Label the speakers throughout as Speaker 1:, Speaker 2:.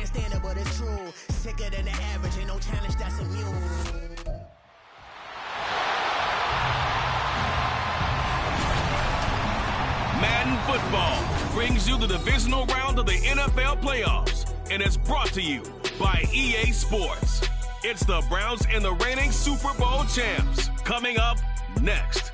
Speaker 1: can't stand it, but it's true. Sicker than the average, ain't no challenge that's immune.
Speaker 2: Madden Football brings you the divisional round of the NFL playoffs, and it's brought to you by EA Sports. It's the Browns and the reigning Super Bowl champs. Coming up next.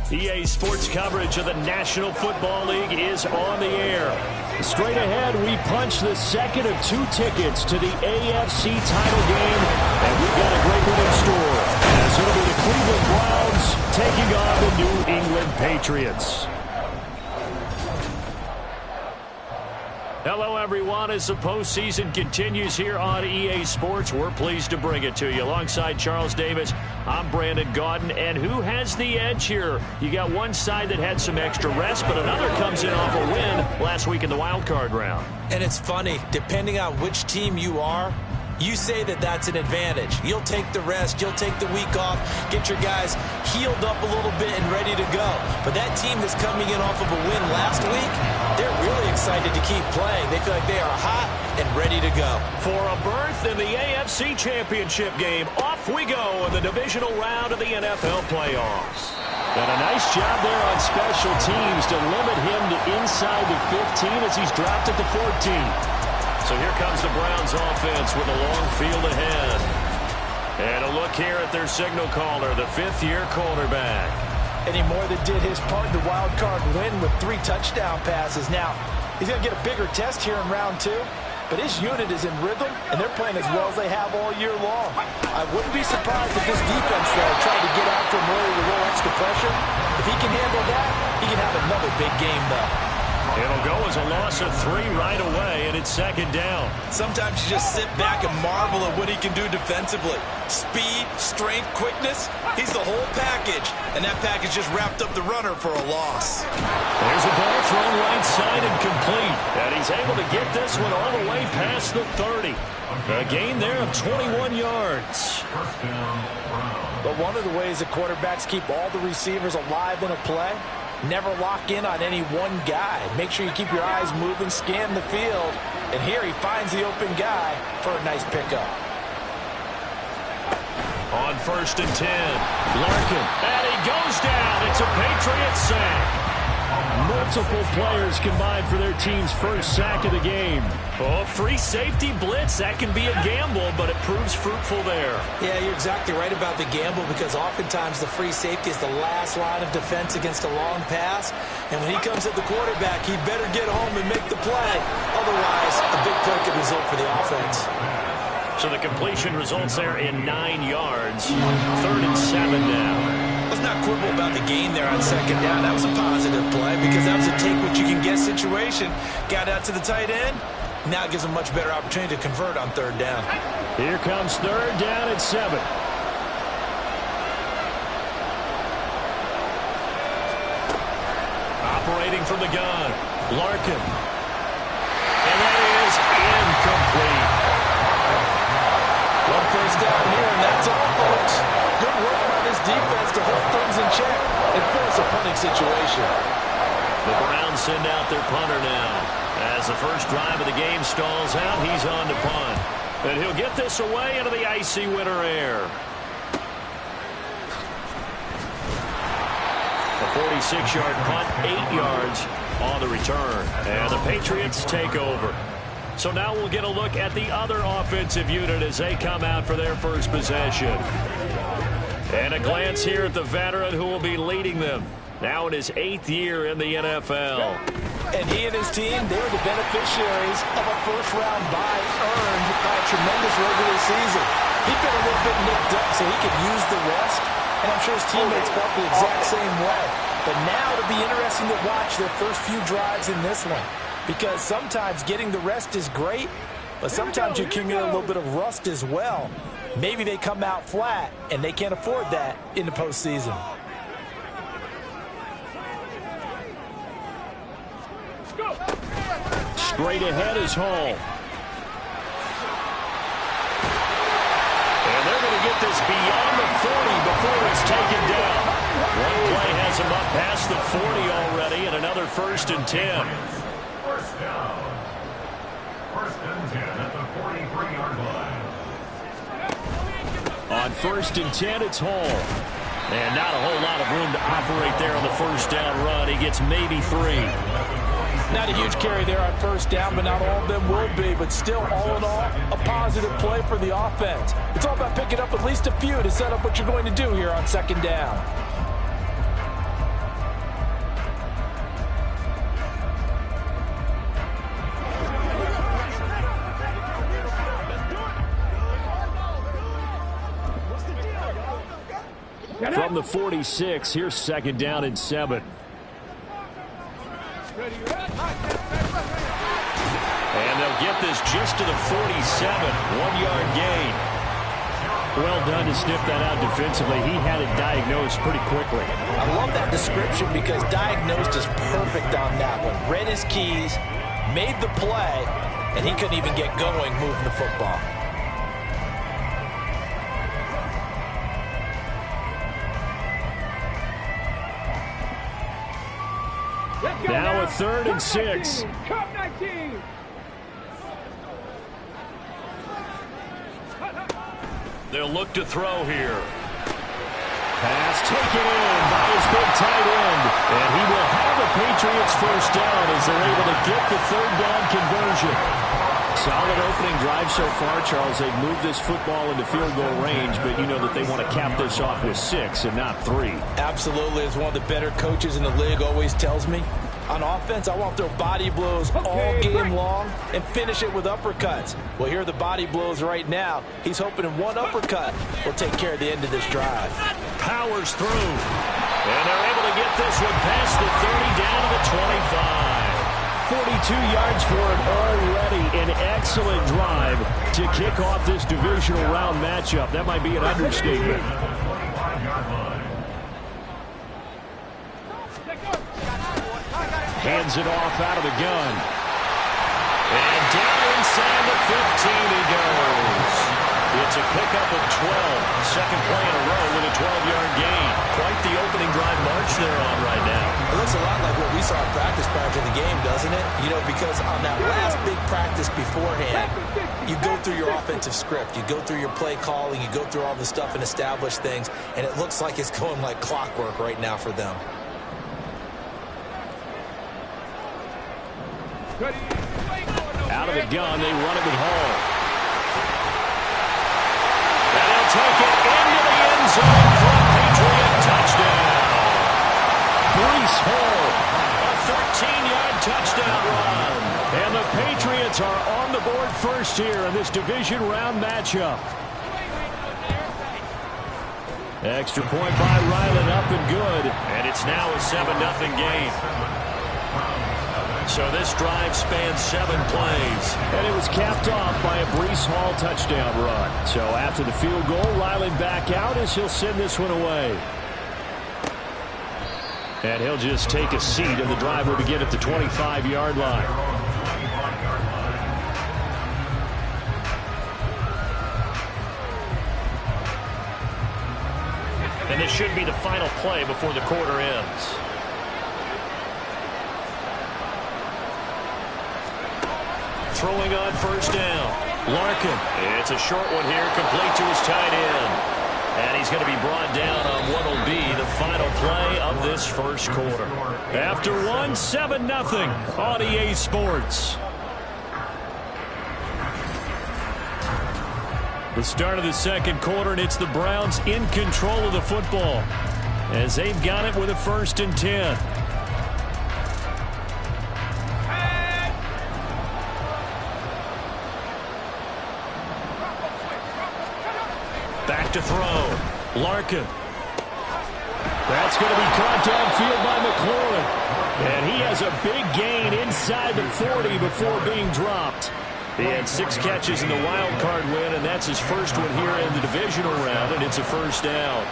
Speaker 3: EA Sports coverage of the National Football League is on the air. Straight ahead, we punch the second of 2 tickets to the AFC title game, and we've got a great one in store, as it'll be the Cleveland Browns taking on the New England Patriots. Hello, everyone. As the postseason continues here on EA Sports, we're pleased to bring it to you. Alongside Charles Davis, I'm Brandon Gaudin. And who has the edge here? You got one side that had some extra rest, but another comes in off a win last week in the wild card round.
Speaker 4: And it's funny, depending on which team you are, you say that that's an advantage. You'll take the rest, you'll take the week off, get your guys healed up a little bit and ready to go. But that team that's coming in off of a win last week, they're really excited to keep playing. They feel like they are hot and ready to go. For a berth in the AFC Championship game, off we go in the divisional round of the NFL playoffs.
Speaker 3: And a nice job there on special teams to limit him to inside the 15 as he's dropped at the 14. So here comes the Browns offense with a long field ahead. And a look here at their signal caller, the 5th-year quarterback.
Speaker 4: Eddie Moore that did his part in the wild card win with 3 touchdown passes. Now, he's going to get a bigger test here in round 2, but his unit is in rhythm, and they're playing as well as they have all year long. I wouldn't be surprised if this defense, though, tried to get after him early with a little extra pressure. If he can handle that, he can have another big game, though.
Speaker 3: It'll go as a loss of 3 right away, and it's 2nd down.
Speaker 4: Sometimes you just sit back and marvel at what he can do defensively. Speed, strength, quickness, he's the whole package. And that package just wrapped up the runner for a loss.
Speaker 3: There's a ball thrown right side and complete. And he's able to get this one all the way past the 30. A gain there of 21 yards.
Speaker 4: But one of the ways the quarterbacks keep all the receivers alive in a play, never lock in on any one guy. Make sure you keep your eyes moving, scan the field. And here he finds the open guy for a nice pickup.
Speaker 3: On 1st and 10, Larkin. And he goes down. It's a Patriots sack. Multiple players combined for their team's first sack of the game. Oh, free safety blitz. That can be a gamble, but it proves fruitful there.
Speaker 4: Yeah, you're exactly right about the gamble, because oftentimes the free safety is the last line of defense against a long pass. And when he comes at the quarterback, he better get home and make the play. Otherwise, a big play could result for the offense.
Speaker 3: So the completion results there in 9 yards. 3rd and 7 now.
Speaker 4: Let's not quibble about the gain there on 2nd down. That was a positive play because that was a take-what-you-can-get situation. Got out to the tight end. Now it gives them a much better opportunity to convert on 3rd down.
Speaker 3: Here comes 3rd down at 7. Operating from the gun, Larkin. And that is incomplete.
Speaker 4: One first down here, and that's all, folks. Good work by this defense to hold things in check and force a punting situation.
Speaker 3: The Browns send out their punter now. As the first drive of the game stalls out, he's on to punt. And he'll get this away into the icy winter air. A 46-yard punt, 8 yards on the return. And the Patriots take over. So now we'll get a look at the other offensive unit as they come out for their first possession. And a glance here at the veteran who will be leading them. Now in his 8th year in the NFL.
Speaker 4: And he and his team, they were the beneficiaries of a first-round bye earned by a tremendous regular season. He'd been a little bit nicked up so he could use the rest. And I'm sure his teammates felt the exact same way. But now it'll be interesting to watch their first few drives in this one. Because sometimes getting the rest is great, but sometimes you accumulate a little bit of rust as well. Maybe they come out flat, and they can't afford that in the postseason.
Speaker 3: Straight ahead is Hall. And they're going to get this beyond the 40 before it's taken down. One play has him up past the 40 already, and another 1st and 10.
Speaker 5: First down. First and 10 at the 43-yard line.
Speaker 3: On first and 10, it's Hall. And not a whole lot of room to operate there on the first down run. He gets maybe 3.
Speaker 4: Not a huge carry there on first down, but not all of them will be. But still, all in all, a positive play for the offense. It's all about picking up at least a few to set up what you're going to do here on second down.
Speaker 3: From the 46, here's second down and 7. And they'll get this just to the 47, 1-yard gain. Well done to sniff that out defensively. He had it diagnosed pretty quickly.
Speaker 4: I love that description because diagnosed is perfect on that one. Read his keys, made the play, and he couldn't even get going moving the football.
Speaker 3: Now a 3rd and 6. They'll look to throw here. Pass taken in by his big tight end. And he will have a Patriots first down as they're able to get the 3rd down conversion. Solid opening drive so far, Charles. They've moved this football into field goal range, but you know that they want to cap this off with 6 and not 3.
Speaker 4: Absolutely. As one of the better coaches in the league always tells me, on offense, I want to throw body blows all game long and finish it with uppercuts. Well, here are the body blows right now. He's hoping in one uppercut will take care of the end of this drive.
Speaker 3: Powers through. And they're able to get this one past the 30 down to the 25. 42 yards for it already. An excellent drive to kick off this divisional round matchup. That might be an understatement. Hands it off out of the gun. And down inside the 15 he goes. It's a pickup of 12. Second play in a row with a 12-yard gain. Quite the opening drive march they're on right now.
Speaker 4: It looks a lot like what we saw in practice prior to the game, doesn't it? You know, because on that last big practice beforehand, you go through your offensive script. You go through your play calling. You go through all the stuff and establish things. And it looks like it's going like clockwork right now for them.
Speaker 3: Out of the gun, they run it with Hall. And he'll take it into the end zone for a Patriot touchdown. Breece Hall, a 13-yard touchdown run. And the Patriots are on the board first here in this division round matchup. Extra point by Ryland, up and good. And it's now a 7-0 game. So this drive spans 7 plays. And it was capped off by a Breece Hall touchdown run. So after the field goal, Ryland back out as he'll send this one away. And he'll just take a seat, and the drive will begin at the 25-yard line. And this should be the final play before the quarter ends. Throwing on first down. Larkin. It's a short one here, complete to his tight end. And he's going to be brought down on what will be the final play of this first quarter. After 7-0 on EA Sports. The start of the second quarter, and it's the Browns in control of the football as they've got it with a 1st and 10. Back to throw. Larkin. That's going to be caught downfield by McLaurin. And he has a big gain inside the 40 before being dropped. He had 6 catches in the wild card win, and that's his first one here in the divisional round, and it's a first down.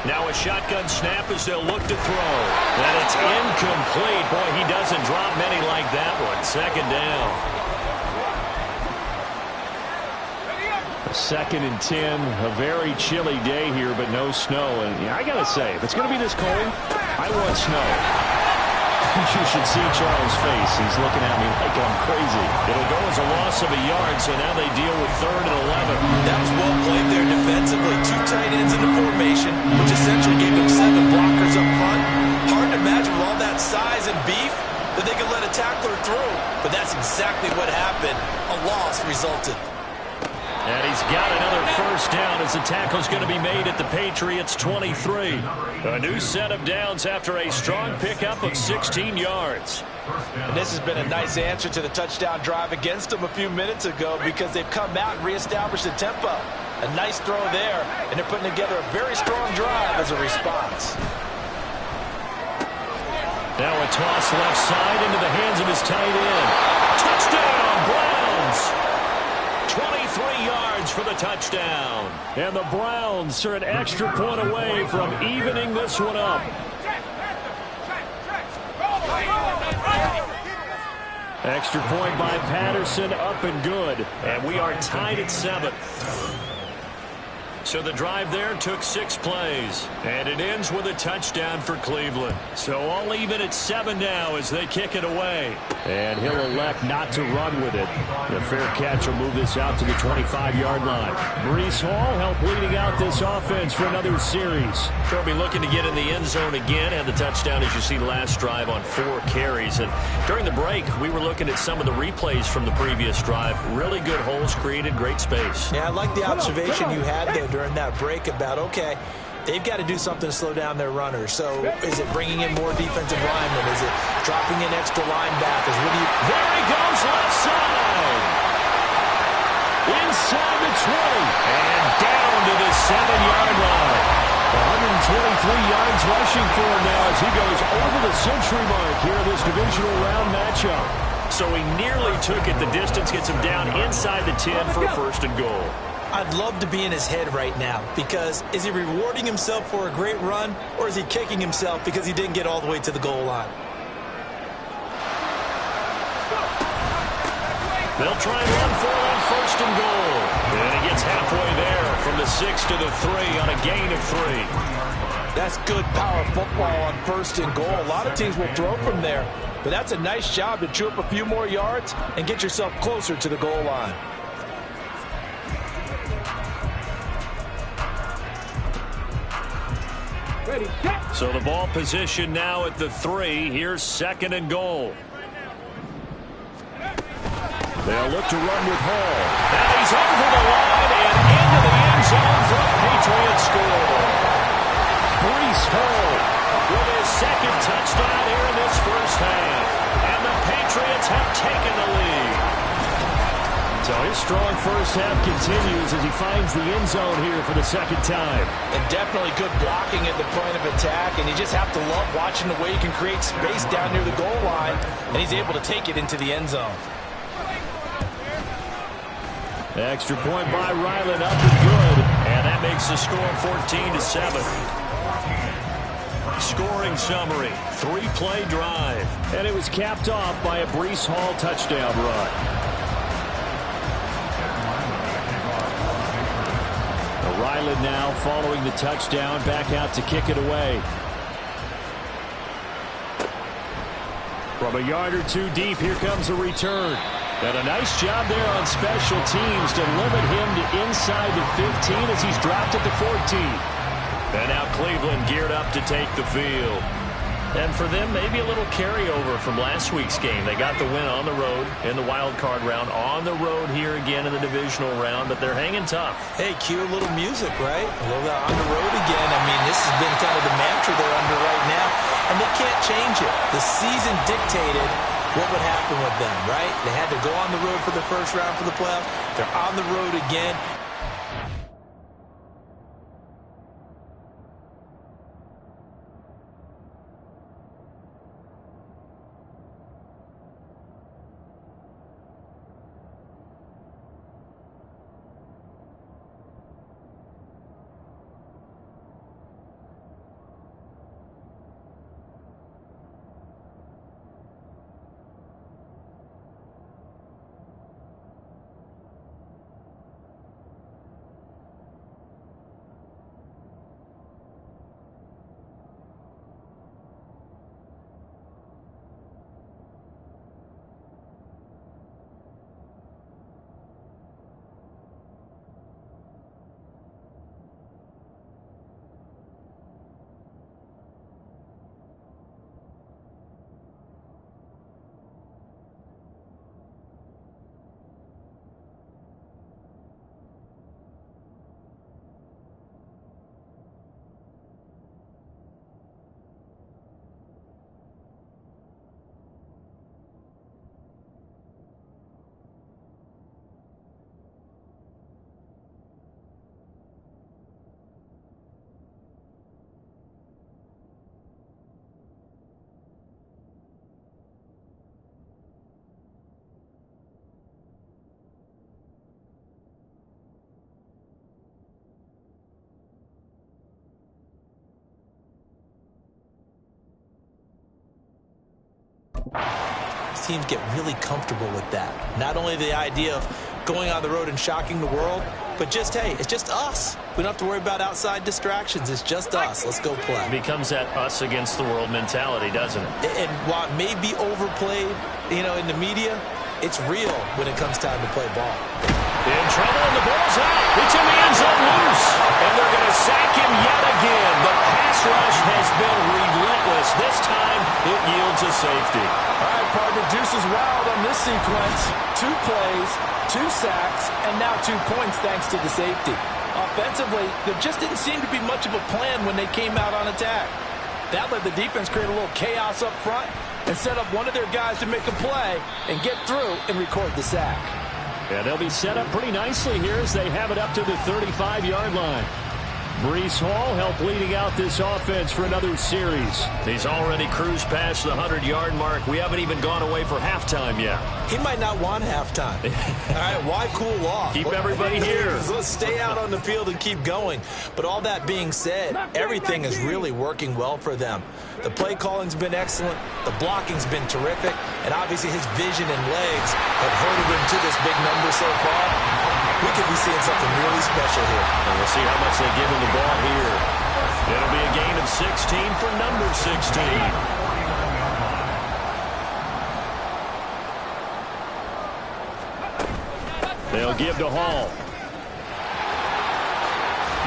Speaker 3: Now a shotgun snap as they'll look to throw. And it's incomplete. Boy, he doesn't drop many like that one. Second down. 2nd and 10, a very chilly day here, but no snow. And yeah, I got to say, if it's going to be this cold, I want snow. You should see Charles' face. He's looking at me like I'm crazy. It'll go as a loss of a yard, so now they deal with 3rd and 11.
Speaker 4: That was well played there defensively. 2 tight ends in the formation, which essentially gave them 7 blockers up front. Hard to imagine with all that size and beef that they could let a tackler through. But that's exactly what happened. A loss resulted.
Speaker 3: And he's got another first down as the tackle's going to be made at the Patriots' 23. A new set of downs after a strong pickup of 16 yards.
Speaker 4: And this has been a nice answer to the touchdown drive against them a few minutes ago because they've come out and reestablished the tempo. A nice throw there, and they're putting together a very strong drive as a response.
Speaker 3: Now a toss left side into the hands of his tight end. Touchdown, Browns! 23 yards for the touchdown. And the Browns are an extra point away from evening this one up. Extra point by Patterson, up and good. And we are tied at 7. So the drive there took 6 plays. And it ends with a touchdown for Cleveland. So all even at 7 now as they kick it away. And he'll elect not to run with it. The fair catch will move this out to the 25-yard line. Breece Hall helped leading out this offense for another series. They'll be looking to get in the end zone again. Had the touchdown, as you see, last drive on 4 carries. And during the break, we were looking at some of the replays from the previous drive. Really good holes created, great space.
Speaker 4: Yeah, I like the observation you had there during that break about, okay, they've got to do something to slow down their runners. So is it bringing in more defensive linemen? Is it dropping in extra linebackers? What do you...
Speaker 3: There he goes, left side. Inside the 20. And down to the 7-yard line. 123 yards rushing for him now as he goes over the century mark here in this divisional round matchup. So he nearly took it the distance, gets him down inside the 10 for a 1st and goal.
Speaker 4: I'd love to be in his head right now because is he rewarding himself for a great run or is he kicking himself because he didn't get all the way to the goal line?
Speaker 3: They'll try and run for it on 1st and goal. And he gets halfway there from the 6 to the 3 on a gain of 3.
Speaker 4: That's good power football on 1st and goal. A lot of teams will throw from there, but that's a nice job to chew up a few more yards and get yourself closer to the goal line.
Speaker 3: So the ball position now at the 3. Here's 2nd and goal. They'll look to run with Hall. And he's over the line and into the end zone for a Patriot score. Breece Hall with his 2nd touchdown here in this 1st half. And the Patriots have taken the lead. So his strong 1st half continues as he finds the end zone here for the 2nd time.
Speaker 4: And definitely good blocking at the point of attack, and you just have to love watching the way he can create space down near the goal line, and he's able to take it into the end zone.
Speaker 3: Extra point by Ryland, up and good. And that makes the score 14-7. Scoring summary, 3-play drive. And it was capped off by a Breece Hall touchdown run. Ryland now following the touchdown, back out to kick it away. From a yard or 2 deep, here comes a return. And a nice job there on special teams to limit him to inside the 15 as he's dropped at the 14. And now Cleveland geared up to take the field. And for them, maybe a little carryover from last week's game. They got the win on the road in the wild card round, on the road here again in the divisional round, but they're hanging tough.
Speaker 4: Hey, cue a little music, right? A little on the road again. I mean, this has been kind of the mantra they're under right now, and they can't change it. The season dictated what would happen with them, right? They had to go on the road for the 1st round for the playoffs. They're on the road again. Teams get really comfortable with that. Not only the idea of going on the road and shocking the world, but just, hey, it's just us. We don't have to worry about outside distractions. It's just us. Let's go play.
Speaker 3: It becomes that us against the world mentality, doesn't it?
Speaker 4: And while it may be overplayed, in the media, it's real when it comes time to play ball.
Speaker 3: In trouble, and the ball's out. It's in the end zone loose. And they're going to sack him yet again. The pass rush has been relentless. This time, it yields a safety.
Speaker 4: All right, partner, deuce is wild on this sequence. 2 plays, 2 sacks, and now 2 points thanks to the safety. Offensively, there just didn't seem to be much of a plan when they came out on attack. That let the defense create a little chaos up front and set up one of their guys to make a play and get through and record the sack.
Speaker 3: Yeah, they'll be set up pretty nicely here as they have it up to the 35-yard line. Breece Hall helped leading out this offense for another series. He's already cruised past the 100-yard mark. We haven't even gone away for halftime yet.
Speaker 4: He might not want halftime. All right, why cool off?
Speaker 3: Keep everybody here.
Speaker 4: Let's stay out on the field and keep going. But all that being said, everything is really working well for them. The play calling's been excellent. The blocking's been terrific. And obviously his vision and legs have herded him to this big number so far. We could be seeing something really special here.
Speaker 3: And we'll see how much they give him the ball here. It'll be a gain of 16 for number 16. They'll give to Hall.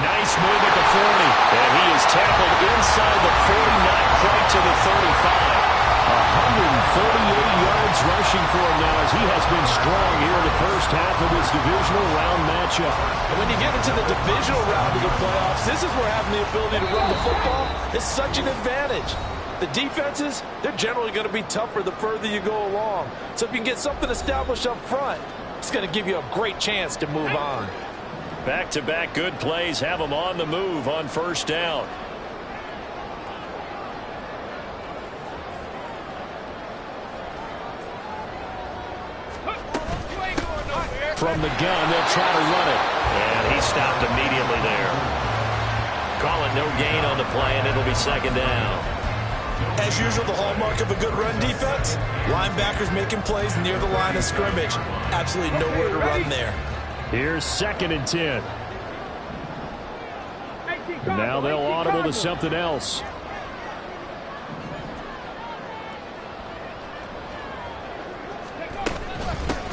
Speaker 3: Nice move at the 40. And he is tackled inside the 40, not quite to the 35. 138 yards rushing for him now as he has been strong here in the first half of this divisional round matchup.
Speaker 4: And when you get into the divisional round of the playoffs, this is where having the ability to run the football is such an advantage. The defenses, they're generally going to be tougher the further you go along. So if you can get something established up front, it's going to give you a great chance to move on.
Speaker 3: Back-to-back good plays have them on the move on first down. From the gun, they'll try to run it. And he stopped immediately there. Call it no gain on the play, and it'll be second down.
Speaker 4: As usual, the hallmark of a good run defense, linebackers making plays near the line of scrimmage. Absolutely nowhere to run there.
Speaker 3: Here's 2nd and 10. And now they'll audible to something else.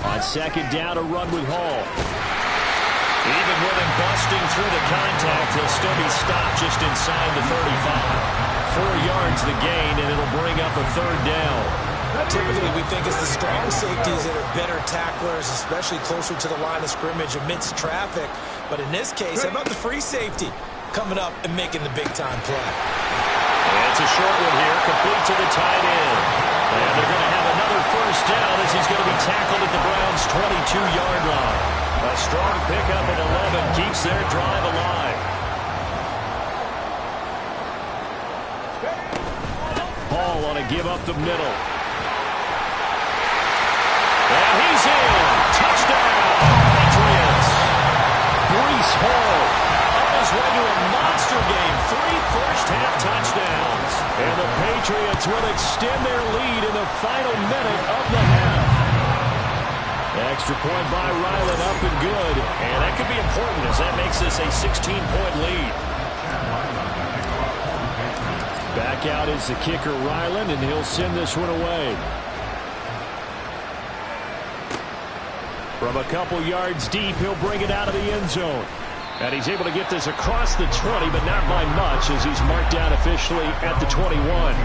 Speaker 3: On 2nd down, a run with Hall. Even with him busting through the contact, he'll still be stopped just inside the 35. 4 yards the gain, and it'll bring up a 3rd down.
Speaker 4: Typically, we think it's the strong safeties that are better tacklers, especially closer to the line of scrimmage amidst traffic. But in this case, how about the free safety coming up and making the big-time play?
Speaker 3: And it's a short one here, complete to the tight end. And they're going to have another first down as he's going to be tackled at the Browns' 22-yard line. A strong pickup at 11 keeps their drive alive. Hall on a give up the middle. And he's in. Touchdown, Patriots. Breece Hall on his way to a monster game. 3 first-half touchdowns. And the Patriots will extend their lead in the final minute of the half. Extra point by Ryland, up and good. And that could be important as that makes this a 16-point lead. Back out is the kicker, Ryland, and he'll send this one away. From a couple yards deep, he'll bring it out of the end zone. And he's able to get this across the 20, but not by much as he's marked down officially at the 21.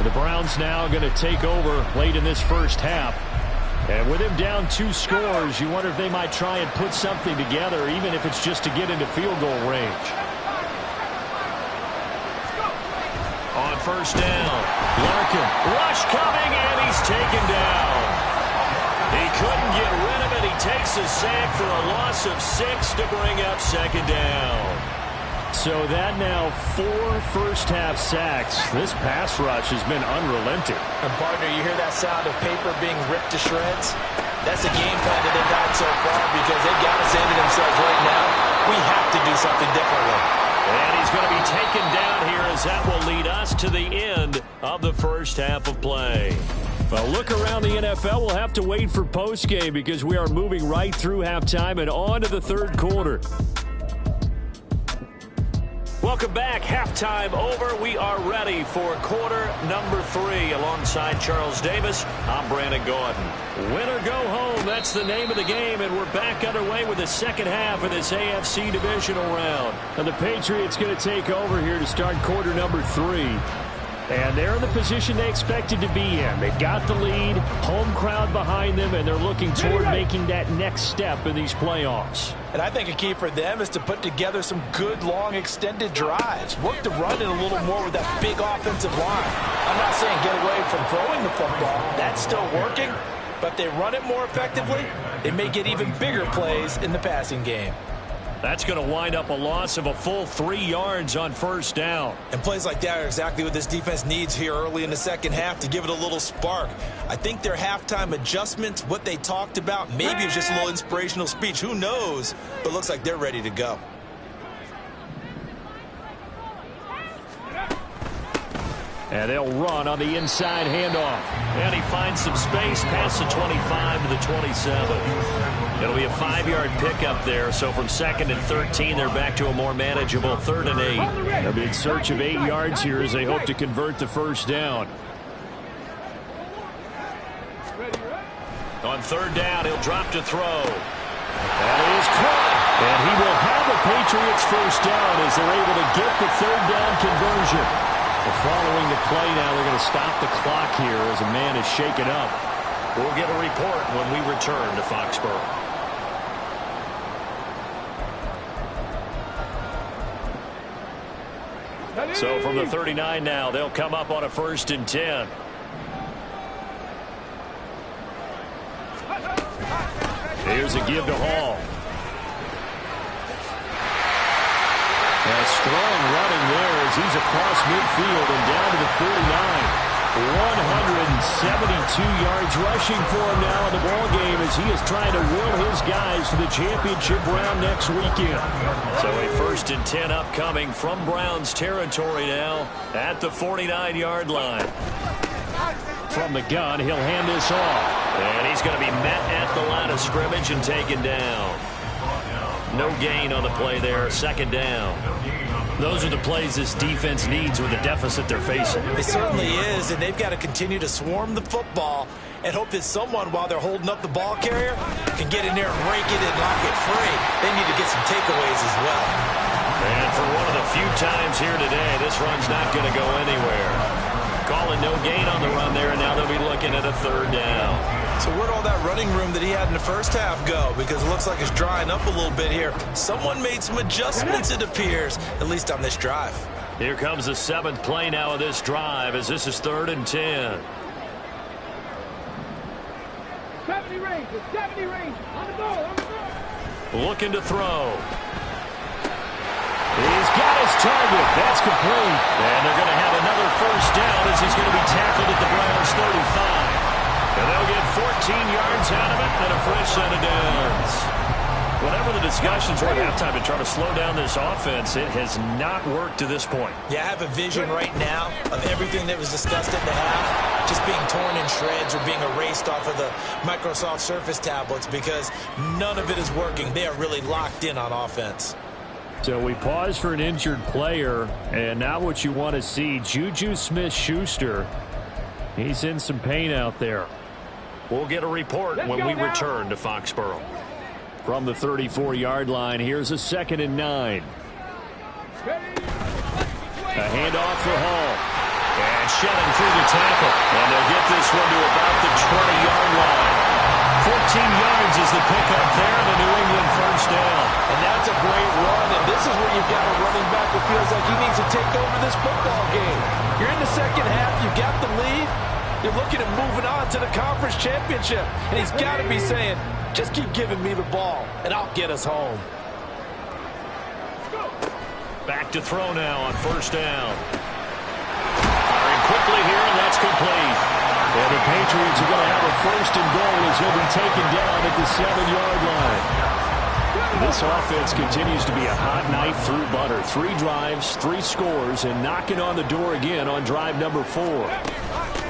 Speaker 3: The Browns now going to take over late in this first half. And with him down 2 scores, you wonder if they might try and put something together, even if it's just to get into field goal range. On first down, Larkin, rush coming, and he's taken down. He couldn't get rid of it. He takes a sack for a loss of 6 to bring up second down. So that now 4 first-half sacks. This pass rush has been unrelenting.
Speaker 4: And, partner, you hear that sound of paper being ripped to shreds? That's a game plan that they've had so far because they've got to say to themselves right now, we have to do something differently.
Speaker 3: And he's going to be taken down here as that will lead us to the end of the first half of play. Well, look around the NFL. We'll have to wait for postgame because we are moving right through halftime and on to the third quarter. Welcome back. Halftime over. We are ready for quarter number 3. Alongside Charles Davis, I'm Brandon Gaudin. Win or go home, that's the name of the game, and we're back underway with the second half of this AFC divisional round. And the Patriots going to take over here to start quarter number 3. And they're in the position they expected to be in. They've got the lead, home crowd behind them, and they're looking toward making that next step in these playoffs.
Speaker 4: And I think a key for them is to put together some good, long, extended drives. Work the run in a little more with that big offensive line. I'm not saying get away from throwing the football. That's still working. But if they run it more effectively, they may get even bigger plays in the passing game.
Speaker 3: That's going to wind up a loss of a full 3 yards on first down.
Speaker 6: And plays like that are exactly what this defense needs here early in the second half to give it a little spark. I think their halftime adjustments, what they talked about, maybe it was just a little inspirational speech. Who knows? But it looks like they're ready to go.
Speaker 3: And they'll run on the inside handoff. And he finds some space past the 25 to the 27. It'll be a 5-yard pickup there. So from 2nd and 13, they're back to a more manageable 3rd and 8. They'll be in search of 8 yards here as they hope to convert the first down. On 3rd down, he'll drop to throw. That is caught. And he will have the Patriots first down as they're able to get the 3rd down conversion. Following the play now, they're going to stop the clock here as a man is shaken up. We'll get a report when we return to Foxborough. So from the 39 now, they'll come up on a 1st and 10. Here's a give to Hall. A strong running there as he's across midfield and down to the 49. 172 yards rushing for him now in the ballgame as he is trying to will his guys to the championship round next weekend. So a 1st and 10 upcoming from Browns territory now at the 49-yard line. From the gun, he'll hand this off. And he's going to be met at the line of scrimmage and taken down. No gain on the play there. 2nd down. Those are the plays this defense needs with the deficit they're facing.
Speaker 6: It certainly is, and they've got to continue to swarm the football and hope that someone, while they're holding up the ball carrier, can get in there and rake it and knock it free. They need to get some takeaways as well.
Speaker 3: And for one of the few times here today, this run's not going to go anywhere. Calling no gain on the run there, and now they'll be looking at a 3rd down.
Speaker 6: So where'd all that running room that he had in the first half go? Because it looks like it's drying up a little bit here. Someone made some adjustments, it appears, at least on this drive.
Speaker 3: Here comes the 7th play now of this drive as this is 3rd and 10.
Speaker 7: 70 range, 70 range, on the ball.
Speaker 3: Looking to throw. He's got his target. That's complete. And they're going to have another first down as he's going to be tackled at the Browns' 35. And they'll get 14 yards out of it and a fresh set of downs. Whatever the discussions were at halftime to try to slow down this offense, it has not worked to this point.
Speaker 6: Yeah, I have a vision right now of everything that was discussed at the half just being torn in shreds or being erased off of the Microsoft Surface tablets because none of it is working. They are really locked in on offense.
Speaker 3: So we pause for an injured player, and now what you want to see, Juju Smith-Schuster. He's in some pain out there. We'll get a report when we return to Foxborough. From the 34-yard line, here's a 2nd and 9. A handoff for Hall. And shedding through the tackle. And they'll get this one to about the 20-yard line. 14 yards is the pickup there, and the New England first down.
Speaker 4: And that's a great run, and this is where you've got a running back who feels like he needs to take over this football game. You're in the second half, you've got the lead, you're looking at moving on to the conference championship, and he's got to be saying, just keep giving me the ball, and I'll get us home.
Speaker 3: Back to throw now on first down. Firing quickly here, and that's complete. And the Patriots are going to have a 1st and goal as he'll be taken down at the 7-yard line. This offense continues to be a hot knife through butter. 3 drives, 3 scores, and knocking on the door again on drive number 4.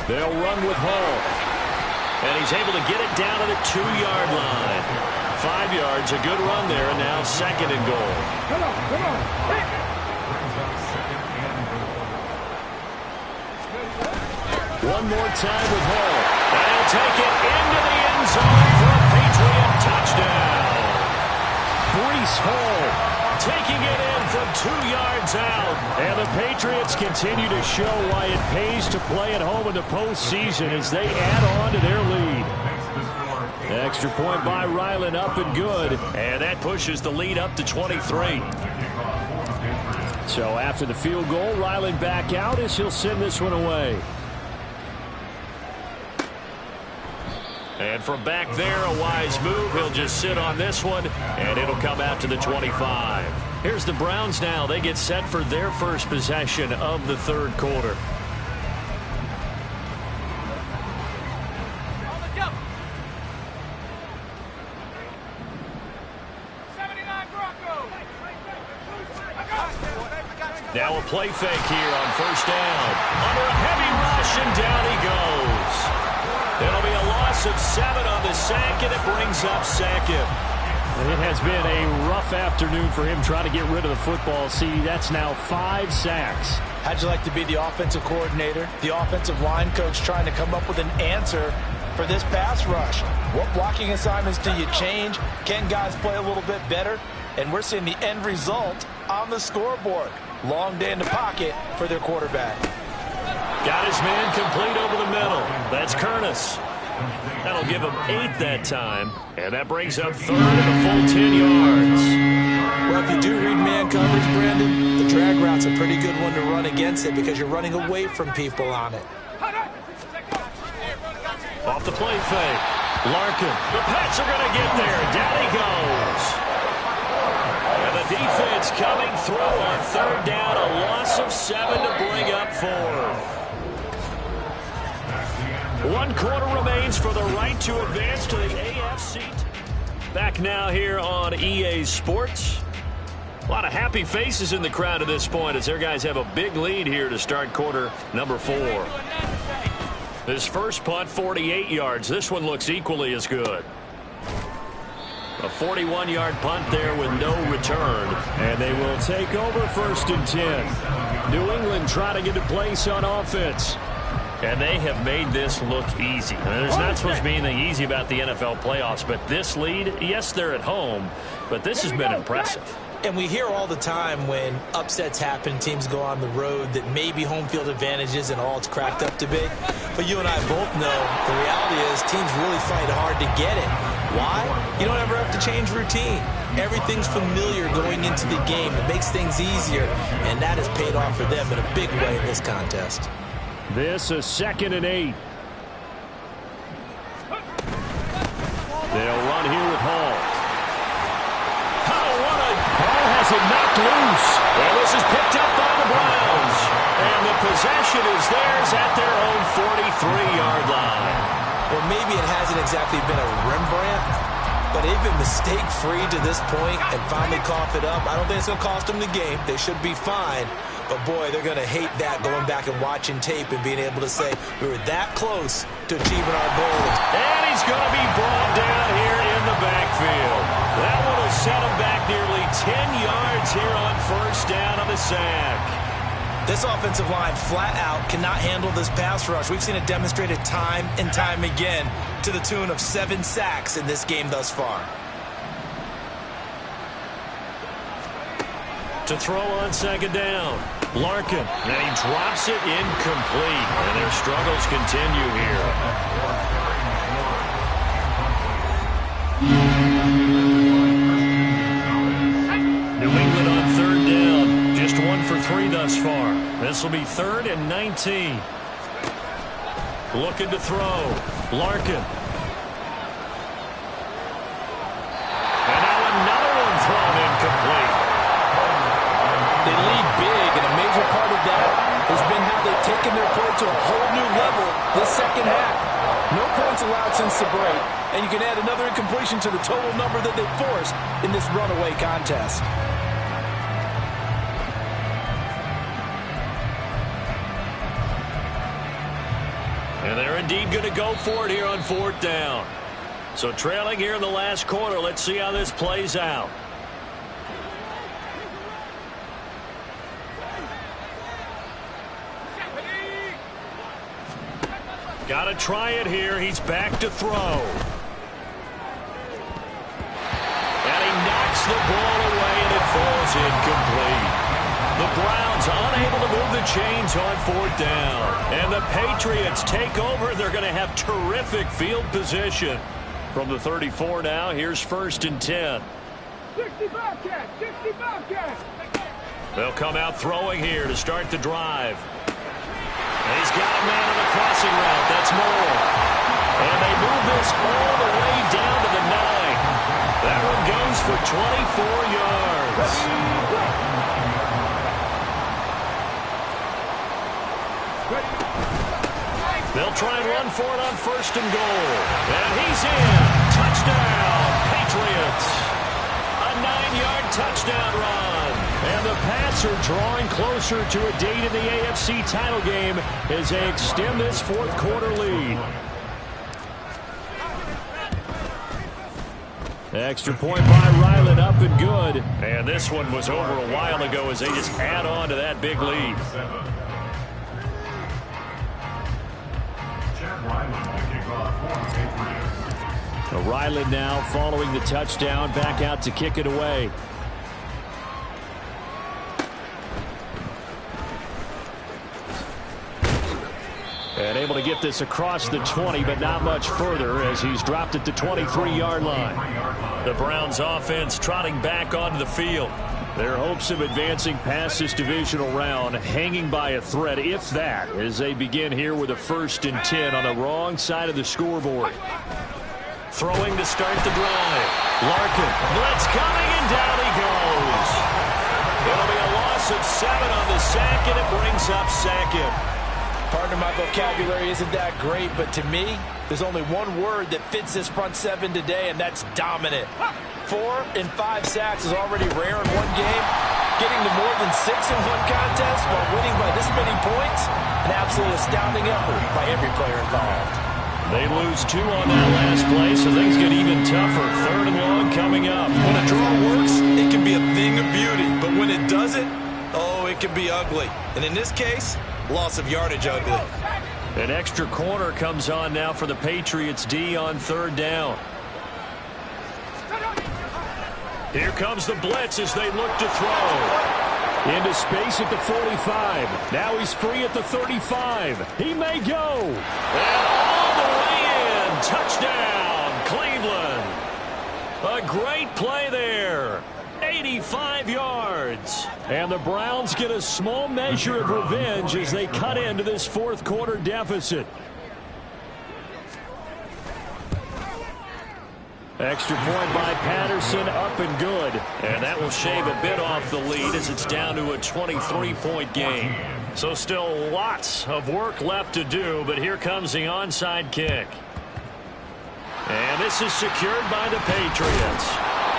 Speaker 3: They'll run with Hall. And he's able to get it down to the 2-yard line. 5 yards, a good run there, and now 2nd and goal.
Speaker 7: Come on, come on. Hey.
Speaker 3: One more time with Hall. And he'll take it into the end zone for a Patriot touchdown. Breece Hall taking it in from 2 yards out. And the Patriots continue to show why it pays to play at home in the postseason as they add on to their lead. Extra point by Ryland, up and good. And that pushes the lead up to 23. So after the field goal, Ryland back out as he'll send this one away. And from back there, a wise move. He'll just sit on this one, and it'll come out to the 25. Here's the Browns now. They get set for their first possession of the 3rd quarter. Now a play fake here on 1st down. Under a heavy rush, and down he goes. It'll be a loss of 7 on the sack, and it brings up 2nd. It has been a rough afternoon for him trying to get rid of the football. See, that's now 5 sacks.
Speaker 6: How'd you like to be the offensive coordinator, the offensive line coach trying to come up with an answer for this pass rush? What blocking assignments do you change? Can guys play a little bit better? And we're seeing the end result on the scoreboard. Long day in the pocket for their quarterback.
Speaker 3: Got his man complete over the middle. That's Curtis. That'll give him 8 that time. And that brings up 3rd and a full 10 yards.
Speaker 6: Well, if you do read man coverage, Brandon, the drag route's a pretty good one to run against it because you're running away from people on it.
Speaker 3: Off the play fake. Larkin. The Pats are going to get there. Down he goes. And the defense coming through on 3rd down. A loss of 7 to bring up 4th. 1 quarter remains for the right to advance to the AFC. Back now here on EA Sports. A lot of happy faces in the crowd at this point as their guys have a big lead here to start quarter number 4. This first punt, 48 yards. This one looks equally as good. A 41-yard punt there with no return. And they will take over 1st and 10. New England trying to get a place on offense. And they have made this look easy. There's not supposed to be anything easy about the NFL playoffs, but this lead, yes, they're at home, but this has been impressive.
Speaker 6: And we hear all the time when upsets happen, teams go on the road, that maybe home field advantage isn't all it's cracked up to be. But you and I both know the reality is teams really fight hard to get it. Why? You don't ever have to change routine. Everything's familiar going into the game. It makes things easier, and that has paid off for them in a big way in this contest.
Speaker 3: This is 2nd and 8. They'll run here with Hall. Hall has it knocked loose. Well, this is picked up by the Browns. And the possession is theirs at their own 43-yard line.
Speaker 6: Well, maybe it hasn't exactly been a Rembrandt, but they've been mistake-free to this point and finally cough it up. I don't think it's going to cost them the game. They should be fine. But, boy, they're going to hate that going back and watching tape and being able to say we were that close to achieving our goal.
Speaker 3: And he's going to be brought down here in the backfield. That one will set him back nearly 10 yards here on 1st down on the sack.
Speaker 6: This offensive line flat out cannot handle this pass rush. We've seen it demonstrated time and time again to the tune of 7 sacks in this game thus far.
Speaker 3: To throw on 2nd down. Larkin. And he drops it incomplete. And their struggles continue here. New England on 3rd down. Just 1 for 3 thus far. This will be 3rd and 19. Looking to throw. Larkin. And now another one thrown incomplete.
Speaker 6: They lead big, and a major part of that has been how they've taken their play to a whole new level this second half. No points allowed since the break, and you can add another incompletion to the total number that they forced in this runaway contest.
Speaker 3: And they're indeed going to go for it here on 4th down. So trailing here in the last quarter. Let's see how this plays out. Got to try it here. He's back to throw. And he knocks the ball away, and it falls incomplete. The Browns unable to move the chains on 4th down. And the Patriots take over. They're going to have terrific field position. From the 34 now, here's 1st and 10.
Speaker 7: 60 Bobcats! 60 Bobcats!
Speaker 3: They'll come out throwing here to start the drive. And he's got a man on the crossing route. That's Moore. And they move this all the way down to the 9. That one goes for 24 yards. They'll try and run for it on 1st and goal. And he's in. Touchdown, Patriots. A 9-yard touchdown run. And the Pats are drawing closer to a date in the AFC title game as they extend this 4th quarter lead. Extra point by Ryland, up and good. And this one was over a while ago as they just add on to that big lead. Ryland now following the touchdown, back out to kick it away. And able to get this across the 20, but not much further as he's dropped at the 23-yard line. The Browns offense trotting back onto the field. Their hopes of advancing past this divisional round hanging by a thread, if that, as they begin here with a 1st and 10 on the wrong side of the scoreboard. Throwing to start the drive. Larkin, blitz coming, and down he goes. It'll be a loss of 7 on the sack, and it brings up 2nd.
Speaker 6: Pardon my vocabulary isn't that great, but to me, there's only one word that fits this front 7 today, and that's dominant. 4 and 5 sacks is already rare in one game. Getting to more than 6 in one contest while winning by this many points, an absolutely astounding effort by every player involved.
Speaker 3: They lose 2 on that last play, so things get even tougher. 3rd and long coming up.
Speaker 6: When a draw works, it can be a thing of beauty, but when it doesn't, oh, it can be ugly. And in this case, loss of yardage ugly.
Speaker 3: An extra corner comes on now for the Patriots D on 3rd down. Here comes the blitz as they look to throw. Into space at the 45. Now he's free at the 35. He may go. And all the way in. Touchdown, Cleveland. A great play there. 85 yards. And the Browns get a small measure of revenge as they cut into this 4th quarter deficit. Extra point by Patterson, up and good. And that will shave a bit off the lead as it's down to a 23-point game. So still lots of work left to do, but here comes the onside kick. And this is secured by the Patriots.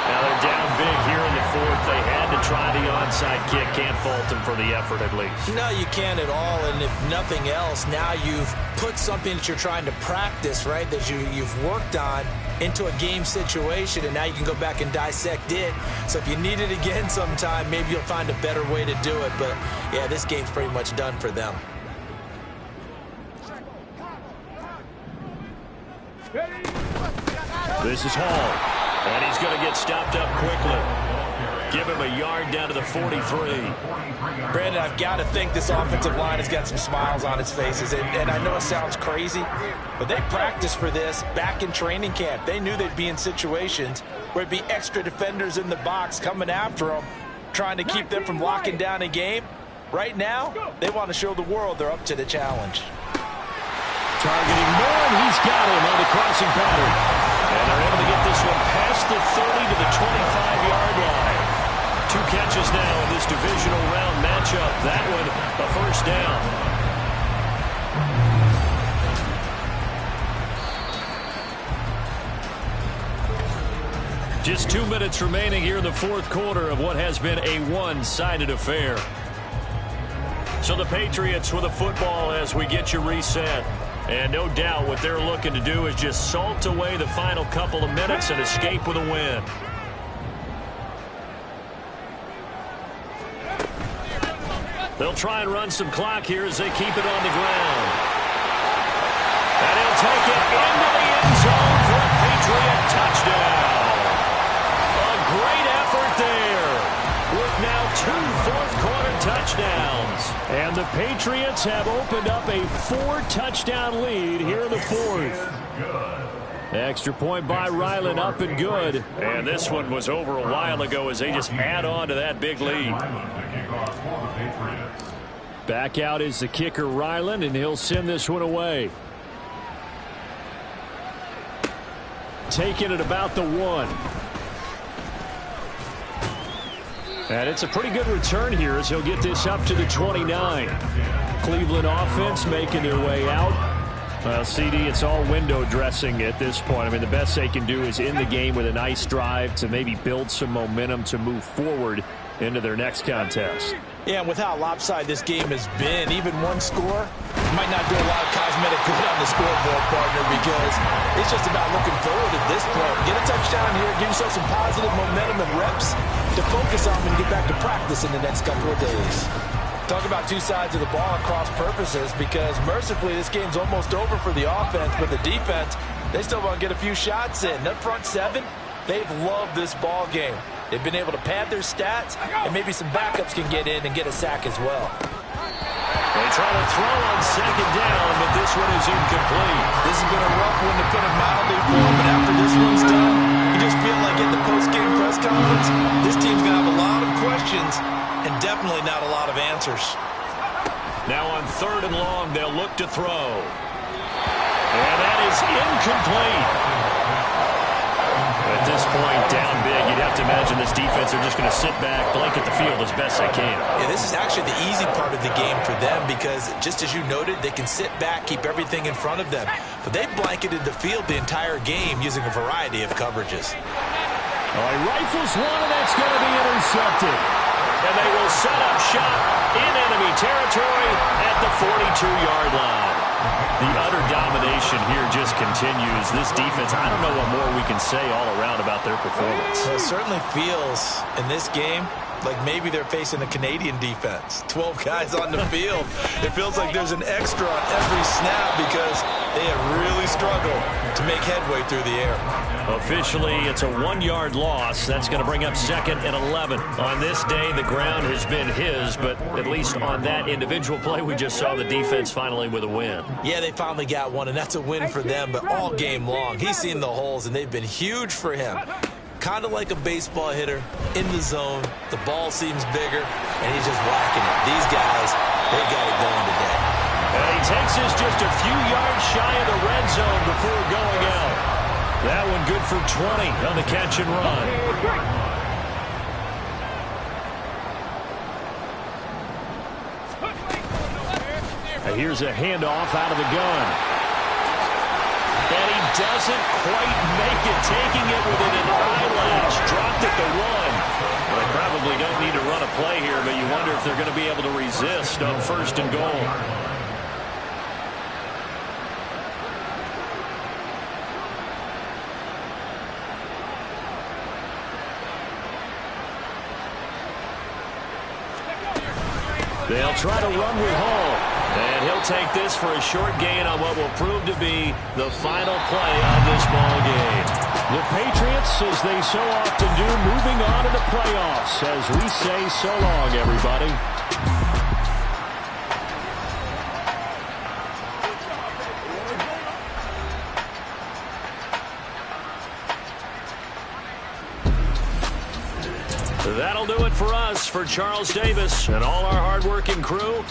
Speaker 3: Now they're down big here in the 4th. They had to try the onside kick. Can't fault them for the effort at least.
Speaker 6: No, you can't at all. And if nothing else, now you've put something that you're trying to practice, right, that you've worked on into a game situation, and now you can go back and dissect it. So if you need it again sometime, maybe you'll find a better way to do it. But, yeah, this game's pretty much done for them.
Speaker 3: This is Hall. And he's going to get stopped up quickly. Give him a yard down to the 43.
Speaker 6: Brandon, I've got to think this offensive line has got some smiles on its faces. And I know it sounds crazy, but they practiced for this back in training camp. They knew they'd be in situations where it'd be extra defenders in the box coming after them, trying to keep them from locking down a game. Right now, they want to show the world they're up to the challenge.
Speaker 3: Targeting Moore, and he's got him on the crossing pattern. And they're able to get this one past the 30 to the 25-yard line. 2 catches now in this divisional round matchup. That one, a 1st down. Just 2 minutes remaining here in the 4th quarter of what has been a one-sided affair. So the Patriots with a football as we get you reset. And no doubt what they're looking to do is just salt away the final couple of minutes and escape with a win. They'll try and run some clock here as they keep it on the ground. And he'll take it into the end zone for a Patriot touchdown. A great effort there, with now 2 fourth-quarter touchdowns. And the Patriots have opened up a 4-touchdown lead here in the fourth. Extra point by Ryland, up and good. And this one was over a while ago as they just add on to that big lead. Back out is the kicker, Ryland, and he'll send this one away. Taking it about the 1. And it's a pretty good return here as he'll get this up to the 29. Cleveland offense making their way out. Well, CD, it's all window dressing at this point. I mean, the best they can do is end the game with a nice drive to maybe build some momentum to move forward into their next contest.
Speaker 6: Yeah, and with how lopsided this game has been, even one score might not do a lot of cosmetic good on the scoreboard, partner, because it's just about looking forward at this point. Get a touchdown here, give yourself some positive momentum and reps to focus on when you get back to practice in the next couple of days. Talk about two sides of the ball at cross purposes, because mercifully this game's almost over for the offense, but the defense, they still want to get a few shots in. That front 7, they've loved this ball game. They've been able to pad their stats, and maybe some backups can get in and get a sack as well.
Speaker 3: They try to throw on second down, but this one is incomplete.
Speaker 6: This has been a rough one to put it mildly for them, but after this one's done, you just feel like in the post-game press conference, this team's going to have a lot of questions and definitely not a lot of answers.
Speaker 3: Now on 3rd and long, they'll look to throw. And that is incomplete. At this point, down big, you'd have to imagine this defense are just going to sit back, blanket the field as best they can.
Speaker 6: Yeah, this is actually the easy part of the game for them because, just as you noted, they can sit back, keep everything in front of them. But they've blanketed the field the entire game using a variety of coverages.
Speaker 3: He rifles one, and that's going to be intercepted. And they will set up shop in enemy territory at the 42-yard line. The utter domination here just continues. This defense, I don't know what more we can say all around about their performance.
Speaker 6: Well, it certainly feels in this game like maybe they're facing a Canadian defense. 12 guys on the field. It feels like there's an extra on every snap because they have really struggled to make headway through the air.
Speaker 3: Officially, it's a 1-yard loss. That's going to bring up 2nd and 11. On this day, the ground has been his, but at least on that individual play, we just saw the defense finally with a win.
Speaker 6: Yeah, they finally got one, and that's a win for them, but all game long, he's seen the holes, and they've been huge for him. Kind of like a baseball hitter in the zone. The ball seems bigger, and he's just whacking it. These guys, they got it going today.
Speaker 3: And he takes us just a few yards shy of the red zone before going out. That one good for 20 on the catch and run. And here's a handoff out of the gun. And he doesn't quite make it, taking it within an eyelash. Dropped at the 1. Well, they probably don't need to run a play here, but you wonder if they're going to be able to resist on 1st and goal. They'll try to run with Hall. And he'll take this for a short gain on what will prove to be the final play of this ball game. The Patriots, as they so often do, moving on to the playoffs. As we say so long, everybody. That'll do it for us. For Charles Davis and all our hardworking crew,